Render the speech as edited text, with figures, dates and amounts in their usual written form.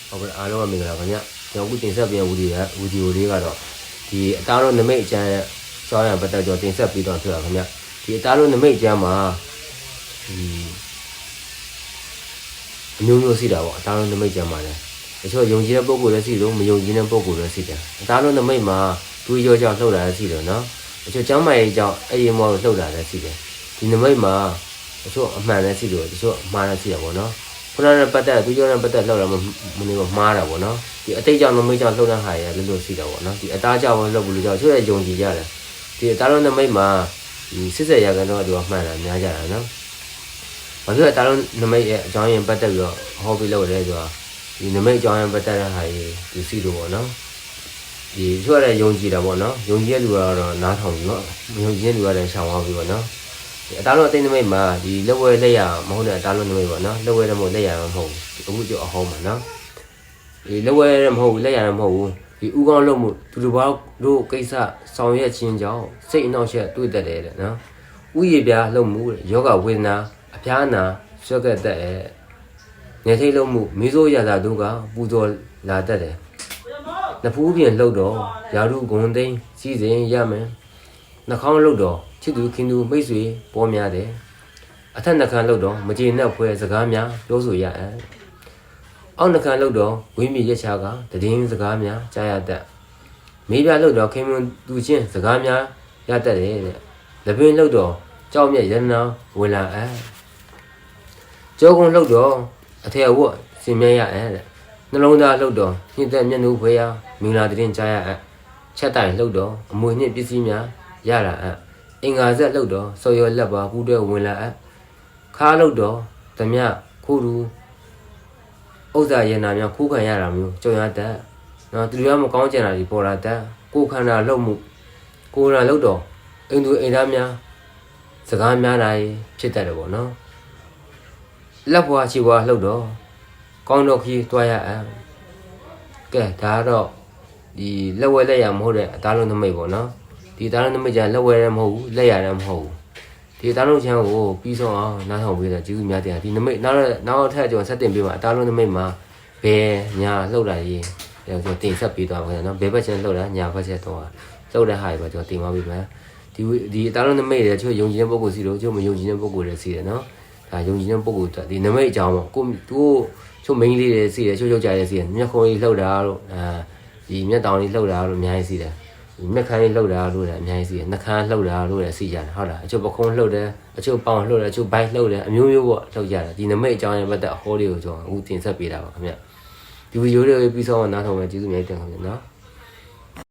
ဟုတ်ကဲ့အားလုံးကမင်္ဂလာပါခင်ဗျကျွန်တော်အခုတင်ဆက်ပေးဝီဒီယိုလေးကတော့ဒီအသားလုံးနမိတ်အကျန်းကြောင်းရပတ်သက်ကြောတင်ဆက်ပေးတော့ဖြစ်တာခင်ဗျဒီအသားလုံးနမိတ်အကျန်းမှာဒီအမျိုးမျိုးရှိတာပေါ့အသားလုံးနမိတ်အကျန်းမှာလည်းတချို့ယုံကြည်တဲ့ပုံကိုယ်လည်းရှိလို့မယုံကြည်တဲ့ပုံကိုယ်လည်းရှိတယ်အသားလုံးနမိတ်မှာတွေးကြောကြောင့်လှုပ်လာလည်းရှိတယ်နော်တချို့ကျမ်းမာရေးကြောင့်အဲ့ဒီမောလှုပ်လာလည်းရှိတယ်ဒီနမိတ်မှာတချို့အမှန်လည်းရှိလို့တချို့အမှားလည်းရှိတာပေါ့နော်ခုနကပတ်သက်သူကြောင့်ပတ်သက်လှုပ်လာမနေမှားတာပေါ့နော်ဒီအတိတ်ကြောင့်နမိတ်ကြောင့်လှုပ်တဲ့ဟာရလို့ရှိတာပေါ့နော်ဒီအသားကြောင့်လှုပ်ဘူးလို့ကြောင့်ချို့ရဲ့ယုံကြည်ကြတယ်ဒီအသားလုံးနမိတ်မှာဒီစစ်ရာကတော့ဒီကမှန်တာများကြတာနော်ဘာဖြစ်လဲအသားလုံးနမိတ်ရဲ့အကြောင်းရင်းပတ်သက်ပြီးတော့ဟောပြီးလုပ်ရဲဆိုတာဒီနမိတ်အကြောင်းရင်းပတ်သက်တဲ့ဟာကြီးဒီစီလို့ပေါ့နော်ဒီချို့ရဲ့ယုံကြည်တာပေါ့နော်ယုံကြည်တဲ့လူကတော့နားထောင်ပြီးတော့မယုံကြည်တဲ့လူကလည်းရှောင်သွားပြီးပေါ့နော်အသားလုံးအသိနမိတ်မှာဒီလက်ဝဲလက်ရမဟုတ်တဲ့အသားလုံးနမိတ်ပေါ့နော်လက်ဝဲလည်းမဟုတ်လက်ရလည်းမဟုတ်ဘူးအခုကြောအဟောင်းမှာနော်ဒီလက်ဝဲလည်းမဟုတ်ဘူးလက်ရလည်းမဟုတ်ဘူးဒီဥကောင်းလုံးမှုသူတို့ဘာတို့ကိစ္စဆောင်ရွက်ခြင်းကြောင့်စိတ်အနှောက်အယှက်တွေ့တတ်တယ်တဲ့နော်ဥယျာပြားလုံးမှုယောဂဝေဒနာအဖျားနာဆွဲကက်တတ်ရဲ့နေထိတ်လုံးမှုမိစိုးရတာတို့ကပူဇော်လာတတ်တယ်နဖူးပြင်လှုပ်တော့ယာရုဂုံသိန်းစီစဉ်ရမယ်နှာခေါင်းလှုပ်တော့ချစ်သူခင်သူမိတ်ဆွေပေါ်များတယ်အထက်နှာခမ်းလှုပ်တော့မကျေနပ်ဖွဲစကားများပြောဆိုရအောက်နှာခမ်းလှုပ်တော့ဝင်းမြေရက်ချာကတည်င်းစကားများကြားရတတ်မေးပြလှုပ်တော့ခင်မွန်သူချင်းစကားများရတတ်တယ်တဲ့လက်ပင်လှုပ်တော့ကြောက်မြက်ရနာဝင်လာကြောကုန်းလှုပ်တော့အထက်ဝတ်စင်မြဲရတဲ့နှလုံးသားလှုပ်တော့ညှစ်သက်မျက်နှာဖွေးရမင်္ဂလာတည်င်းကြားရချက်တိုင်လှုပ်တော့အမွေနှင့်ပစ္စည်းများရလာအင်္ဂါဆက်လှုပ်တော့စော်ရလက်ပါပူးတွဲဝင်လာခါလှုပ်တော့ဓမြခိုးလူဥစ္စာရနာများခိုးခံရတာမျိုးကြုံရတတ်နော်သူတို့ကမကောင်းကြတာဒီပေါ်လာတတ်ကိုခန္ဓာလှုပ်မှုကိုယ်ရလှုပ်တော့အိမ်သူအိမ်သားများစကားများတာဖြစ်တတ်တယ်ပေါ့နော်လက်ဘွားချီဘွားလှုပ်တော့ကောင်းတော့ခီးတွားရကဲဒါကတော့ဒီလက်ဝဲလက်ရမဟုတ်တဲ့အသားလုံးသမိတ်ပေါ့နော်ဒီသားလုံးသမိတ်ကျလက်ဝဲလည်းမဟုတ်ဘူးလက်ရလည်းမဟုတ်ဘူးဒီသားလုံးချမ်းကိုပြီးဆုံးအောင်နားထောင်ပေးတာကျေးဇူးများတင်ဒီနမိတ်နောက်ထပ်ကျွန်တော်ဆက်တင်ပေးပါအသားလုံးသမိတ်မှာဘယ်ညာလှုပ်တာရေးကျွန်တော်တင်ဆက်ပေးသွားပါခင်ဗျာနော်ဘယ်ဘက်ချမ်းလှုပ်တာညာဘက်ချက်တော့လှုပ်တဲ့ဟာတွေပါကျွန်တော်တင်ပါပေးမယ်ဒီအသားလုံးသမိတ်တွေချို့ယုံကြည်တဲ့ပုဂ္ဂိုလ်စီတော့ချို့မယုံကြည်တဲ့ပုဂ္ဂိုလ်တွေစီတယ်နော်ဒါယုံကြည်တဲ့ပုဂ္ဂိုလ်တွေဒီနမိတ်အကြောင်းပေါ့ကိုတို့ချို့မိန်းလေးတွေစီတယ်ချို့ယောက်ျားတွေစီတယ်မျက်ခုံးကြီးလှုပ်တာတို့ဒီမျက်တောင်ကြီးလှုပ်တာတို့အများကြီးစီတယ်မျက်ခမ်းကြီးလှုပ်တာတို့လည်းအများကြီးစီတယ်နှာခမ်းလှုပ်တာတို့လည်းစီကြတယ်ဟုတ်လားအချို့ပခုံးလှုပ်တယ်အချို့ပေါင်လှုပ်တယ်အချို့ဘိုက်လှုပ်တယ်အမျိုးမျိုးပေါ့လှုပ်ကြတယ်ဒီနမိတ်အကြောင်းရဲ့ပတ်သက်အဟောလေးကိုကျွန်တော်အခုတင်ဆက်ပေးတာပါခင်ဗျဒီဗီဒီယိုလေးပြီးဆုံးအောင်နားထောင်မယ်ကျေးဇူးများတင်ပါခင်ဗျာနော်